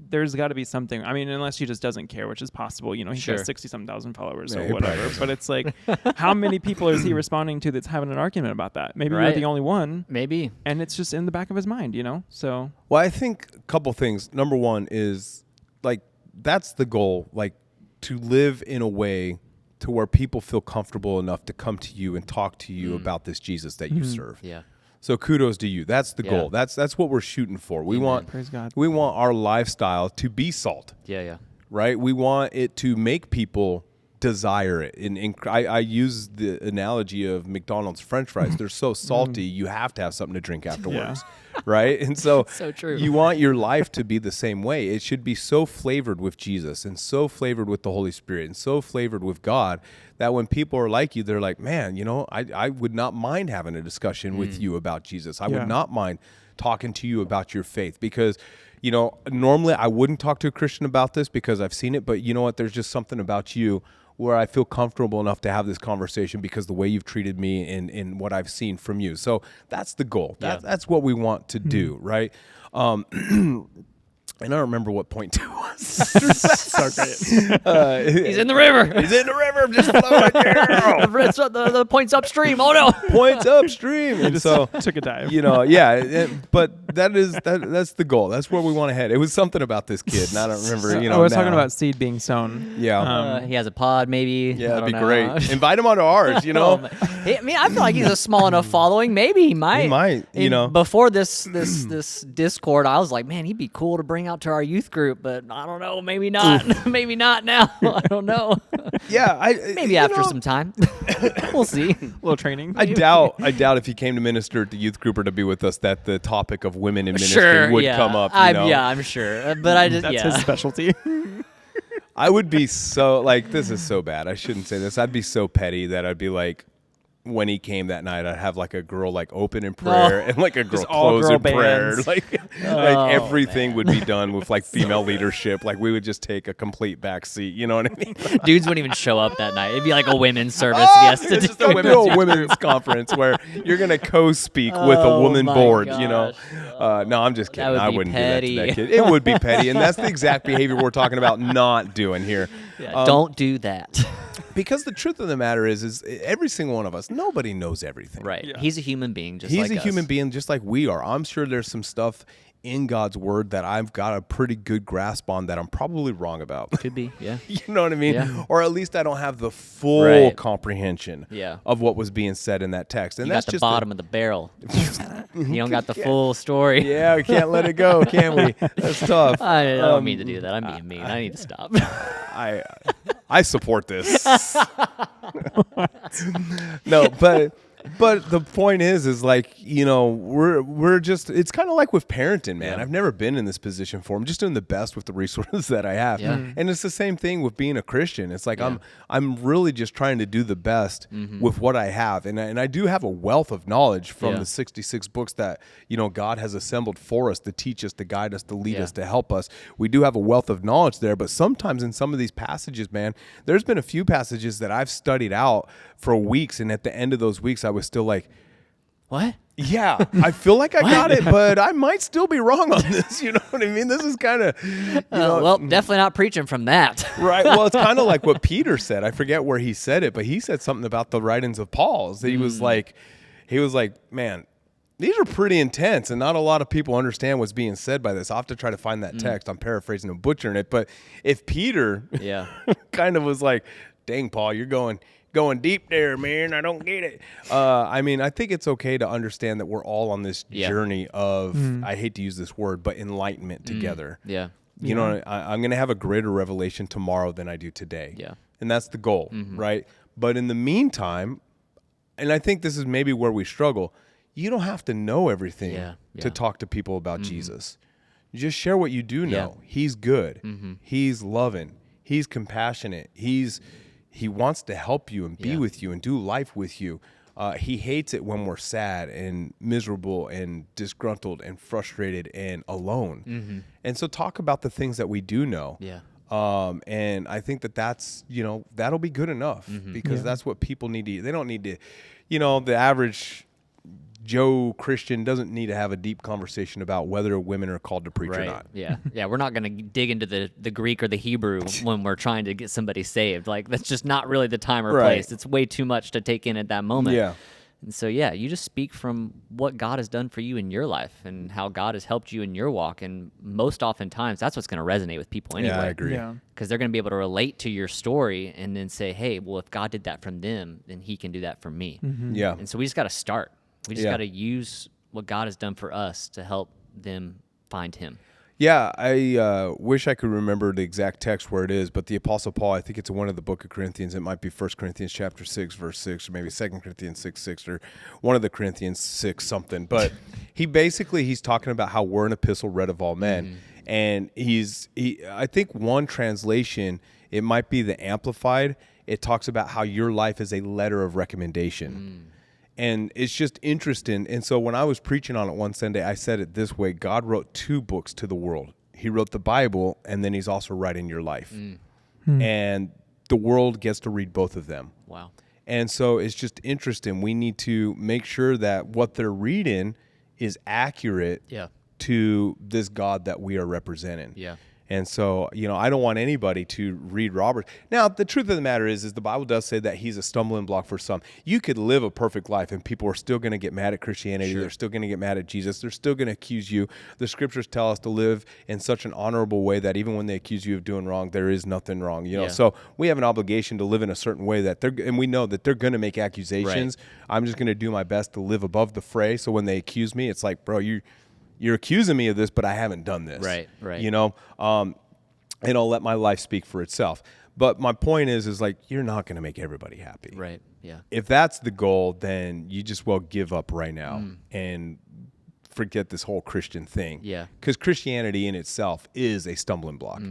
there's got to be something. I mean, unless he just doesn't care, which is possible. He's Sure. got 60-some thousand followers Yeah, or he probably whatever. doesn't. But it's like, how many people is he responding to that's having an argument about that? Maybe you're Right. the only one, Maybe. and it's just in the back of his mind, So Well, I think a couple things. Number one is like that's the goal, like to live in a way to where people feel comfortable enough to come to you and talk to you about this Jesus that you serve. Yeah. So kudos to you. That's the Yeah. goal. That's what we're shooting for. We want praise God. we want our lifestyle to be salt, Yeah. right? We want it to make people desire it. And I use the analogy of McDonald's French fries. They're so salty, you have to have something to drink afterwards. right? And so, So true. you want your life to be the same way. It should be so flavored with Jesus and so flavored with the Holy Spirit and so flavored with God that when people are like you, they're like, man, I would not mind having a discussion with you about Jesus. I Yeah. would not mind talking to you about your faith because, normally I wouldn't talk to a Christian about this because I've seen it, but you know what? There's just something about you where I feel comfortable enough to have this conversation because the way you've treated me in what I've seen from you. So that's the goal. That's what we want to do, right? And I don't remember what point 2 was. So great. He's in the river. He's in the river, just floating. The point's upstream. Oh no. Points upstream. And so, Took a dive. but that's the goal. That's where we want to head. It was something about this kid, and I don't remember. I was talking now. about seed being sown. Yeah. He has a pod, maybe. Yeah, I that'd be don't know. great. Invite him onto ours. I mean, I feel like he's a small enough following. Maybe he might. He might, Before this Discord, I was like, man, he'd be cool to bring out to our youth group, but I don't know. Maybe not. Maybe not now. I don't know. Yeah, Maybe after some time. We'll see. A little training. I doubt if he came to minister at the youth group or to be with us that the topic of women in ministry would come up. Yeah, I'm sure. But I just That's his specialty. I would be so this is so bad. I shouldn't say this. I'd be so petty that I'd be like, when he came that night, I'd have like a girl open in prayer and like a girl all close girl in prayer. bands. Like everything would be done with like female leadership. Like we would just take a complete back seat. You know what I mean? Dudes wouldn't even show up that night. It'd be like a women's service. It's just a women's conference where you're gonna co-speak with a woman my board. gosh. No, I'm just kidding. would I be wouldn't petty. do that to that kid. It would be petty, and that's the exact behavior we're talking about not doing here. Yeah, don't do that. Because the truth of the matter is every single one of us, nobody knows everything. Right. Yeah. He's a human being just He's like a us. human being just like we are. I'm sure there's some stuff in God's word that I've got a pretty good grasp on that I'm probably wrong about. Could be, yeah. You know what I mean? Yeah. Or at least I don't have the full Right. comprehension Yeah. of what was being said in that text. And You that's got the just bottom of the barrel. You don't got the full story. yeah, we can't let it go, can we? That's tough. I don't mean to do that. I'm being mean. I need to stop. I support this. No, but the point is like, we're just, it's kind of like with parenting, man. Yeah. I've never been in this position before. I'm just doing the best with the resources that I have. Yeah. And it's the same thing with being a Christian. It's like, I'm really just trying to do the best with what I have. And I do have a wealth of knowledge from Yeah. the 66 books that, God has assembled for us to teach us, to guide us, to lead Yeah. us, to help us. We do have a wealth of knowledge there, but sometimes in some of these passages, man, there's been a few passages that I've studied out for weeks, and at the end of those weeks, I was still like, What? yeah, I feel like I got it, but I might still be wrong on this. You know what I mean? This is kind of, Well, definitely not preaching from that. right. Well, it's kind of like what Peter said. I forget where he said it, but he said something about the writings of Paul's. He was like, man, these are pretty intense, and not a lot of people understand what's being said by this. I'll have to try to find that text. I'm paraphrasing and butchering it, but if Peter Yeah. kind of was like, dang, Paul, you're going deep there, man. I don't get it. I mean, I think it's okay to understand that we're all on this Yeah. journey of, I hate to use this word, but enlightenment together. Yeah. You know, I'm going to have a greater revelation tomorrow than I do today. Yeah. And that's the goal, right? But in the meantime, and I think this is maybe where we struggle, you don't have to know everything to talk to people about Jesus. You just share what you do know. Yeah. He's good. He's loving. He's compassionate. He wants to help you and be with you and do life with you. He hates it when we're sad and miserable and disgruntled and frustrated and alone. And so talk about the things that we do know. Yeah. And I think that's, that'll be good enough because that's what people need to, they don't need to, the average Joe Christian doesn't need to have a deep conversation about whether women are called to preach or not. Yeah. Yeah. We're not going to dig into the Greek or the Hebrew when we're trying to get somebody saved. Like, that's just not really the time or Right. place. It's way too much to take in at that moment. Yeah. And so, yeah, you just speak from what God has done for you in your life and how God has helped you in your walk. And most oftentimes, that's what's going to resonate with people anyway. Yeah, I agree. Yeah. Because they're going to be able to relate to your story and then say, hey, well, if God did that from them, then he can do that for me. Yeah. And so we just got to start. We just Yeah. got to use what God has done for us to help them find him. Yeah, I wish I could remember the exact text where it is, but the Apostle Paul, I think it's in one of the book of Corinthians. It might be 1 Corinthians chapter 6, verse 6, or maybe 2 Corinthians 6, 6, or one of the Corinthians 6 something. But he's talking about how we're an epistle read of all men. And I think one translation, it might be the Amplified. It talks about how your life is a letter of recommendation. And it's just interesting. And so when I was preaching on it one Sunday, I said it this way: God wrote 2 books to the world. He wrote the Bible, and then he's also writing your life. And the world gets to read both of them. Wow. And so it's just interesting. We need to make sure that what they're reading is accurate Yeah. to this God that we are representing. Yeah. And so, I don't want anybody to read Roberts. Now, the truth of the matter is the Bible does say that he's a stumbling block for some. You could live a perfect life and people are still going to get mad at Christianity. Sure. They're still going to get mad at Jesus. They're still going to accuse you. The scriptures tell us to live in such an honorable way that even when they accuse you of doing wrong, there is nothing wrong. Yeah. So we have an obligation to live in a certain way and we know that they're going to make accusations. Right. I'm just going to do my best to live above the fray. So when they accuse me, it's like, bro, you're accusing me of this, but I haven't done this. Right. And I'll let my life speak for itself. But my point is like, you're not going to make everybody happy. Right. Yeah. If that's the goal, then you just give up right now and forget this whole Christian thing. Yeah. Because Christianity in itself is a stumbling block.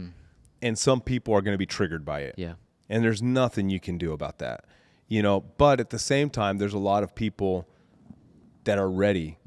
And some people are going to be triggered by it. Yeah. And there's nothing you can do about that. But at the same time, there's a lot of people that are ready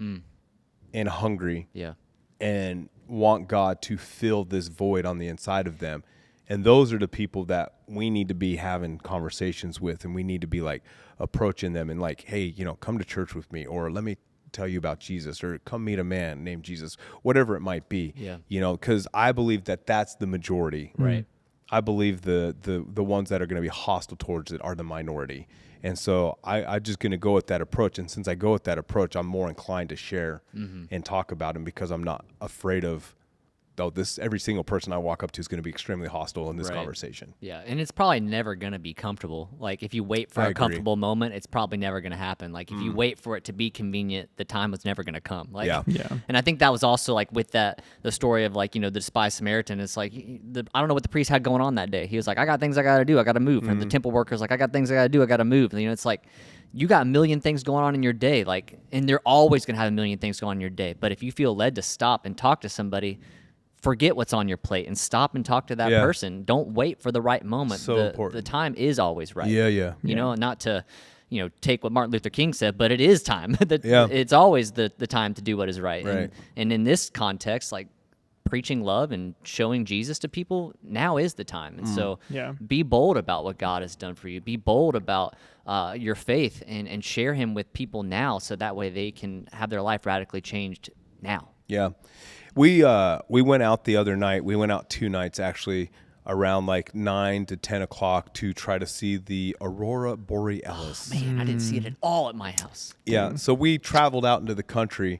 and hungry. Yeah. And want God to fill this void on the inside of them. And those are the people that we need to be having conversations with, and we need to be like approaching them and like, hey, come to church with me, or let me tell you about Jesus, or come meet a man named Jesus, whatever it might be. Yeah. Because I believe that that's the majority. Right. I believe the ones that are going to be hostile towards it are the minority. And so I'm just going to go with that approach. And since I go with that approach, I'm more inclined to share and talk about them because I'm not afraid of, every single person I walk up to is going to be extremely hostile in this conversation. Yeah, and it's probably never going to be comfortable. Like, if you wait for I a agree. comfortable moment, it's probably never going to happen. Like, if you wait for it to be convenient, the time was never going to come. Like, Yeah. And I think that was also, like, with the story of, like, the despised Samaritan. It's like, I don't know what the priest had going on that day. He was like, I got things I got to do. I got to move. And the temple worker's like, I got things I got to do. I got to move. And, it's like, you got a million things going on in your day. Like, and they're always going to have a million things going on in your day. But if you feel led to stop and talk to somebody, forget what's on your plate and stop and talk to that person. Don't wait for the right moment. So important. The time is always right. Yeah. You know, not to, take what Martin Luther King said, but it is time. Yeah. It's always the time to do what is right. Right. And in this context, like, preaching love and showing Jesus to people, now is the time. And so be bold about what God has done for you. Be bold about your faith and share him with people now, so that way they can have their life radically changed now. Yeah. We went out the other night. We went out 2 nights actually, around like 9 to 10 o'clock to try to see the Aurora Borealis. Man, I didn't see it at all at my house. Yeah. So we traveled out into the country,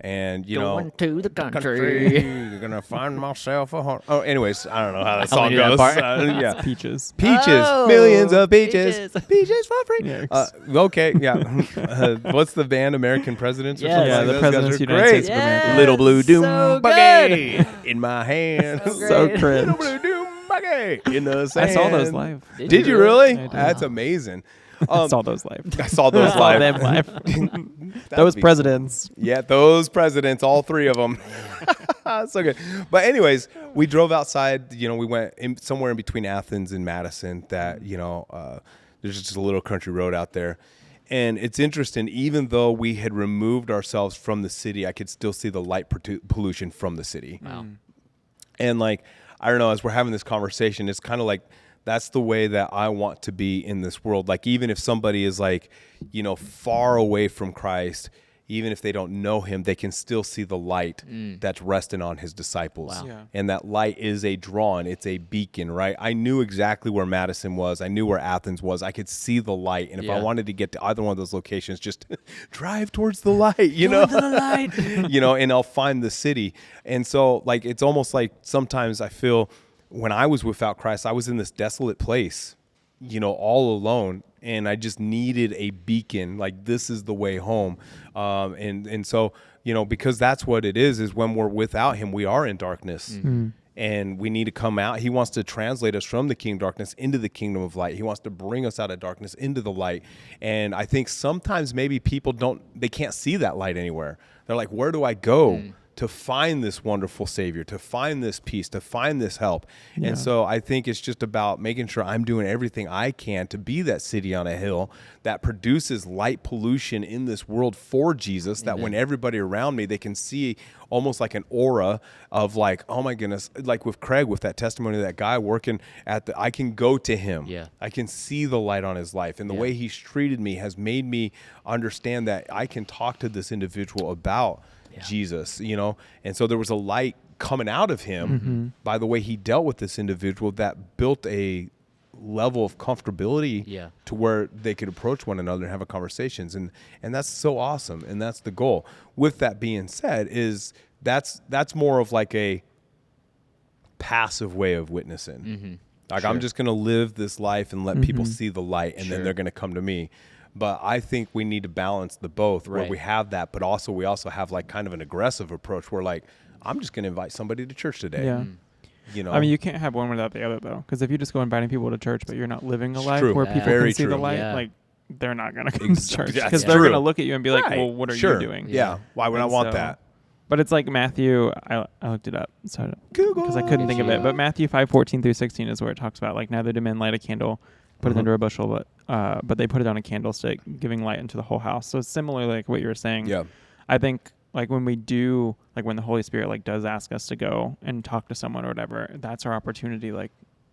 and Going to the country. You're gonna find myself a home. Oh, anyways, I don't know how that I song only knew that goes. part. Yeah. Peaches. Peaches, Oh, millions of peaches, peaches. peaches for free. Yikes. Okay, yeah. What's the band, American Presidents? Or Yes. something Yeah, like the that? Presidents Those of the guys are United great. States of America. Yes, Little blue doom so buggy in my hand. So great. cringe. Little blue doom buggy in the sand. I saw those live. Did you really? I did. That's amazing. I saw those live. I saw those Saw live. them live. That'd Those be- presidents. Yeah, those presidents, all 3 of them. So good. But anyways, we drove outside. We went somewhere in between Athens and Madison. That there's just a little country road out there, and it's interesting. Even though we had removed ourselves from the city, I could still see the light pollution from the city. Wow. And like, I don't know, as we're having this conversation, it's kind of like, that's the way that I want to be in this world. Like, even if somebody is like, far away from Christ, even if they don't know him, they can still see the light that's resting on his disciples. Wow. Yeah. And that light is a drawn, it's a beacon, right? I knew exactly where Madison was. I knew where Athens was. I could see the light. And if I Yeah. wanted to get to either one of those locations, just drive towards the light, know? To the light. And I'll find the city. And so, like, it's almost like sometimes I feel when I was without Christ, I was in this desolate place, all alone, and I just needed a beacon. Like, this is the way home. And so, because that's what it is when we're without him, we are in darkness. And we need to come out. He wants to translate us from the kingdom of darkness into the kingdom of light. He wants to bring us out of darkness into the light. And I think sometimes maybe people they can't see that light anywhere. They're like, where do I go to find this wonderful Savior, to find this peace, to find this help? Yeah. And so I think it's just about making sure I'm doing everything I can to be that city on a hill that produces light pollution in this world for Jesus, that when everybody around me, they can see almost like an aura of like, oh my goodness, like with Craig, with that testimony of that guy working I can go to him. Yeah. I can see the light on his life. And the way he's treated me has made me understand that I can talk to this individual about Jesus, and so there was a light coming out of him by the way he dealt with this individual that built a level of comfortability to where they could approach one another and have a conversations. And that's so awesome. And that's the goal. With that being said, that's more of like a passive way of witnessing. Like, I'm just going to live this life and let people see the light, and then they're going to come to me. But I think we need to balance the both, where we have that, but also we also have like kind of an aggressive approach where like, I'm just going to invite somebody to church today. Yeah. I mean, you can't have one without the other, though, because if you just go inviting people to church, but you're not living a life where people Very can see the true. light, like, they're not going to come to church That's because they're true. going to look at you and be like, well, what are you doing? Yeah. Why would I want that? But it's like Matthew, I looked it up because I couldn't think of it. But Matthew 5:14-16 is where it talks about like, neither do men light a candle, put it under a bushel, but they put it on a candlestick, giving light into the whole house. So it's similar like what you were saying. Yeah. I think like when we do, like when the Holy Spirit like does ask us to go and talk to someone or whatever, that's our opportunity. Like,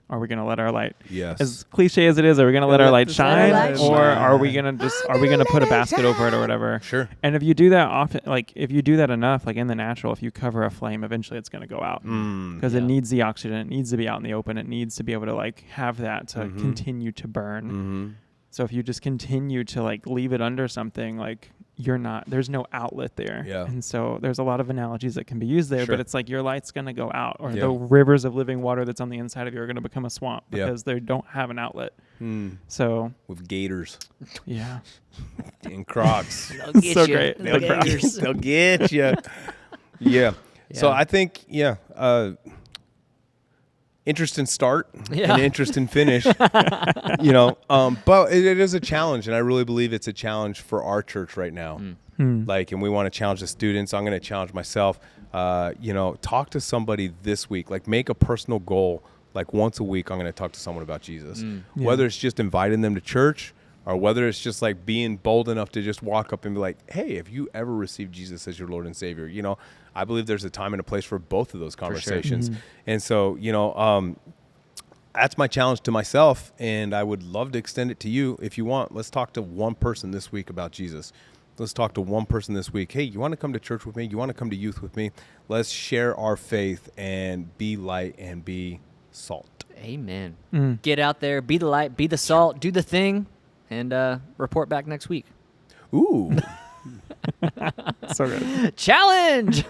are we going to let our light, as cliche as it is, are we going to let our light shine, or are we going to put a basket over it or whatever? Sure. And if you do that often, like if you do that enough, like in the natural, if you cover a flame, eventually it's going to go out because it needs the oxygen. It needs to be out in the open. It needs to be able to like have that to continue to burn. So if you just continue to like leave it under something, like there's no outlet there. Yeah. And so there's a lot of analogies that can be used there, Sure. but it's like your light's going to go out, or the rivers of living water that's on the inside of you are going to become a swamp because they don't have an outlet. So with gators and Crocs. They'll get So you. great. They'll get you. They'll get you. Yeah. So I think, interesting start, an interesting finish, but it is a challenge, and I really believe it's a challenge for our church right now. Like, and we want to challenge the students. I'm going to challenge myself. Talk to somebody this week. Like, make a personal goal. Like, once a week, I'm going to talk to someone about Jesus. Whether it's just inviting them to church, or whether it's just like being bold enough to just walk up and be like, hey, have you ever received Jesus as your Lord and Savior? I believe there's a time and a place for both of those conversations. And so, that's my challenge to myself, and I would love to extend it to you. If you want, let's talk to one person this week about Jesus. Let's talk to one person this week. Hey, you want to come to church with me? You want to come to youth with me? Let's share our faith and be light and be salt. Amen. Get out there, be the light, be the salt, do the thing, and report back next week. Ooh. so good. Challenge!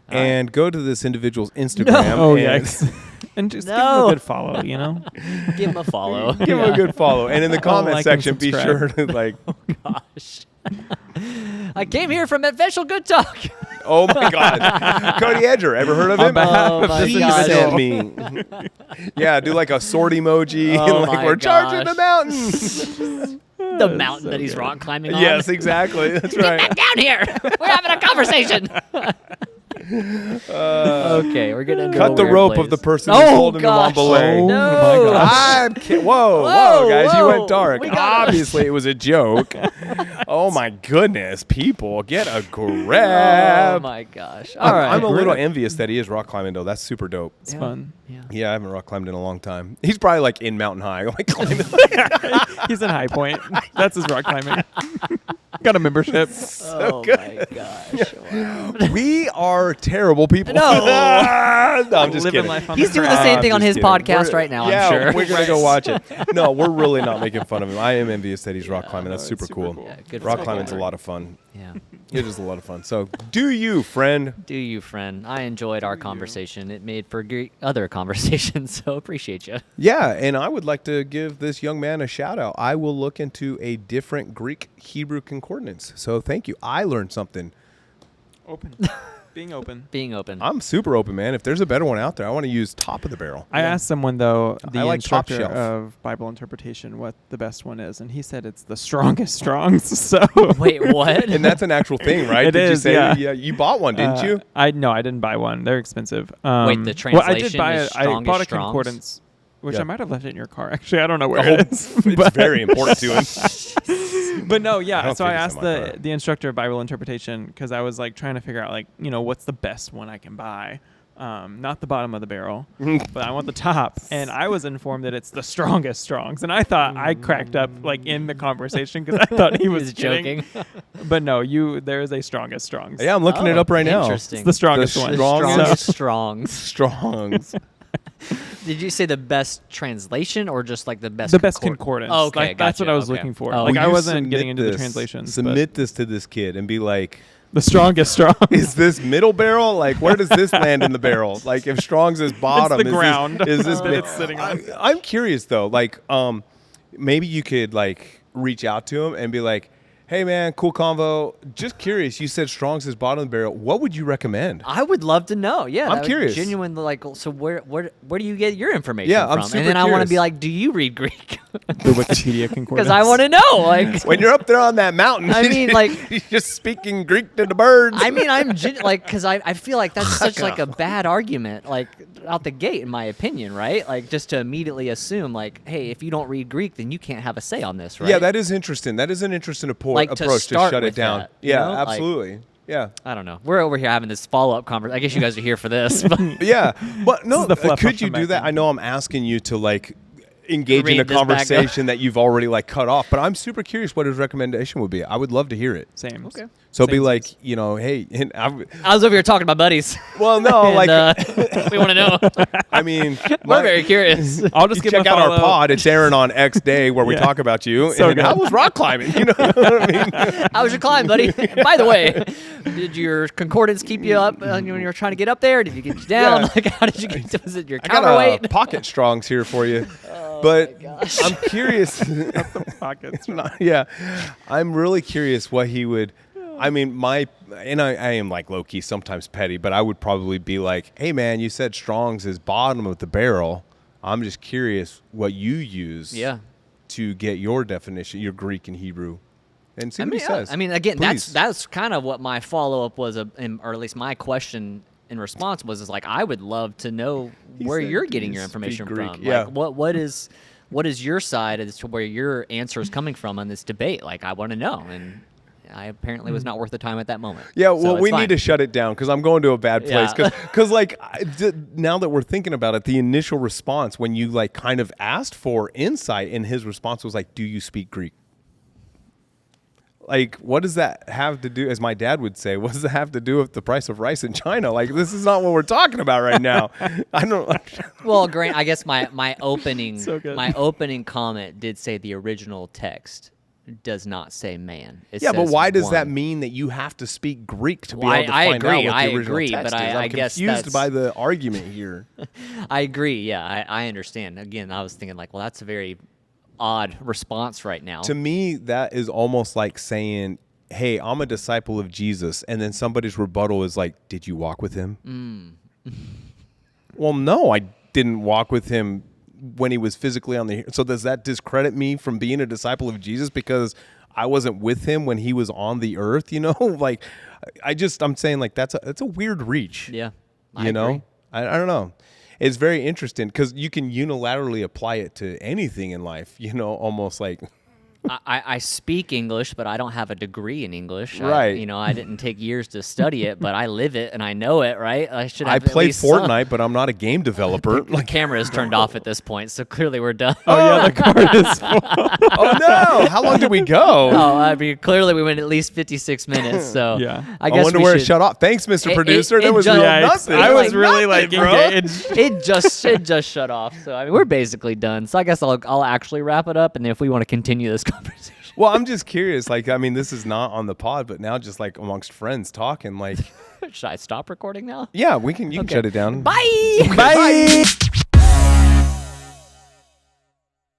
And go to this individual's Instagram. Oh, and yikes. And just give him a good follow, Give him a follow. give him a good follow. And in the comment like and section, be sure subscribe. to like, Gosh. I came here from Adventure Good Talk. oh my God. Cody Edger, ever heard of him? Oh my He gosh. sent me. Yeah, do like a sword emoji. Oh and like, my we're charging the gosh. mountain. The mountain that he's rock climbing on. Yes, exactly. That's Get right. back down here. We're having a conversation. Okay, we're getting into Cut a the weird rope place. of the person who's holding him on gosh. belay. Oh No. my gosh. I'm whoa, guys, you went dark. We gotta- Obviously, it was a joke. Oh my goodness, people, get a Oh grab. my gosh. All right. I'm a little envious that he is rock climbing though. That's super dope. It's fun. Yeah. Yeah, I haven't rock climbed in a long time. He's probably like in Mountain High, like climbing. He's in High Point. That's his rock climbing. Got a membership. Oh my gosh. Wow. We are terrible people. No. No, I'm just Living kidding. life on He's the doing the track. same thing I'm on just his kidding. podcast We're- right now, yeah, I'm sure. we're gonna go watch it. No, we're really not making fun of him. I am envious that he's rock climbing. That's no, super it's super cool. cool. Yeah, good Rock for climbing's a him. lot of fun. Yeah. It is a lot of fun. So do you, friend? Do you, friend? I enjoyed our conversation. It made for great other conversations, so appreciate you. Yeah, and I would like to give this young man a shout out. I will look into a different Greek Hebrew concordance. So thank you. I learned something. Open. Being open. Being open. I'm super open, man. If there's a better one out there, I want to use top of the barrel. I asked someone, though, the I like top instructor shelf. of Bible interpretation, what the best one is, and he said it's the strongest Strongs. So Wait, what? And that's an actual thing, right? It Did is, you say yeah. you bought one, didn't you? No, I didn't buy one. They're expensive. Wait, the Well, I did translation buy is it. I bought a Strongest concordance, which Yeah. I might have left it in your car. Actually, I don't know where Oh, it is. it's very important to him. But no, I yeah. don't So I think it's asked in my car. the instructor of Bible interpretation because I was like trying to figure out like what's the best one I can buy. Not the bottom of the barrel, but I want the top. And I was informed that it's the strongest Strongs, and I thought I cracked up like in the conversation because I thought he was He's joking. But no, there is a strongest Strongs. Yeah, I'm looking it Oh, up right now. interesting. It's the strongest The one. strongest- So- Strongs. Strongs. Did you say the best translation or just like the best? the best concordance. Oh, okay, Like, that's what gotcha, I was okay. looking for. Oh, Like Will I you wasn't getting submit into the this- translations. Submit this to this kid and be like, but the strongest Strongs. is this middle barrel? Like, where does this land in the barrel? Like, if Strong's is bottom, the ground is this that it's sitting on. I'm curious though. Like, maybe you could like reach out to him and be like, hey man, cool convo. Just curious. You said Strong's is bottom of the barrel. What would you recommend? I would love to know. Yeah, I'm that would curious. Genuinely, like, so where do you get your information Yeah, from? I'm super and then I want to be curious. like, do you read Greek? The Wikipedia concordance. Because I want to know. Like, When you're up there on that mountain, I mean, like- you're just speaking Greek to the birds. I mean, like, because I feel like that's such like a bad argument, like out the gate, in my opinion, right? Like, just to immediately assume, like, hey, if you don't read Greek, then you can't have a say on this, right? Yeah, that is interesting. That is an interesting Like, to approach to start shut it with down. that, you Yeah, know? Like- absolutely. Yeah. I don't know. We're over here having this follow-up conversation. I guess you guys are here for this. But Yeah, but no, is the fluff could off you the do that? back. I know I'm asking you to like engage in Read a this back up. conversation that you've already like cut off, but I'm super curious what his recommendation would be. I would love to hear it. Same. Okay. So be Same like, sense. hey, and I was over here talking to my buddies. well, no, and, like, we want to know. I mean, We're very curious. I'll just you give check him a out our follow. pod. It's airing on X day where we Yeah. talk about you. So and good. how was rock climbing? You know what I mean? How was your climb, buddy? By the way, did your concordance keep you up when you were trying to get up there? Did you get you down? Yeah. Like, how did you get? Was it your I got counterweight? pocket Strongs here for you, but I'm curious. Pockets. Yeah, I'm really curious what he would. I mean, I am like low key sometimes petty, but I would probably be like, hey man, you said Strong's is bottom of the barrel. I'm just curious what you use Yeah. to get your definition, your Greek and Hebrew, and see I what mean, he yeah. says. I mean, again, Please. that's kind of what my follow up was, or at least my question in response was, is like, I would love to know He where said, you're "Do getting you your information speak Greek?" from. Yeah. Like, what is your side as to where your answer is coming from on this debate? Like, I want to know, and I apparently was not worth the time at that moment. Yeah, So well, it's we fine. need to shut it down because I'm going to a bad place. Yeah. Because like, now that we're thinking about it, the initial response when you like kind of asked for insight, and his response was like, "Do you speak Greek?" Like, what does that have to do? As my dad would say, what does that have to do with the price of rice in China? Like, this is not what we're talking about right now. I don't. Well, Grant, I guess my opening So good. my opening comment did say the original text does not say man. It Yeah, but says why does that one. mean that you have to speak Greek to be Well, able to I find agree, out what the I original agree, text but is? I I'm guess confused that's- by the argument here. I agree. Yeah, I understand. Again, I was thinking like, well, that's a very odd response right now. To me, that is almost like saying, hey, I'm a disciple of Jesus, and then somebody's rebuttal is like, did you walk with him? Well, no, I didn't walk with him when he was physically on the. So does that discredit me from being a disciple of Jesus because I wasn't with him when he was on the earth? You know, like I'm saying like that's a weird reach. Yeah, I you know, agree. I don't know. It's very interesting because you can unilaterally apply it to anything in life. You know, almost like. I speak English, but I don't have a degree in English. Right. I didn't take years to study it, but I live it and I know it, right? I should have I at play least some. Fortnite, but I'm not a game developer. The camera is turned off at this point, so clearly we're done. Oh yeah, the card is full. Oh no! How long did we go? Oh, I mean, clearly we went at least 56 minutes. So Yeah. I guess wonder we where it should, shut off. Thanks, Mr. It- Producer. it There was just- real Yeah, nothing. I was Like, really nothing, like bro. engaged. it just shut off. So I mean, we're basically done. So I guess I'll actually wrap it up, and if we want to continue this conversation. Well, I'm just curious. Like, I mean, this is not on the pod, but now just like amongst friends talking, like, Should I stop recording now? yeah, you can shut it down. Bye. Bye.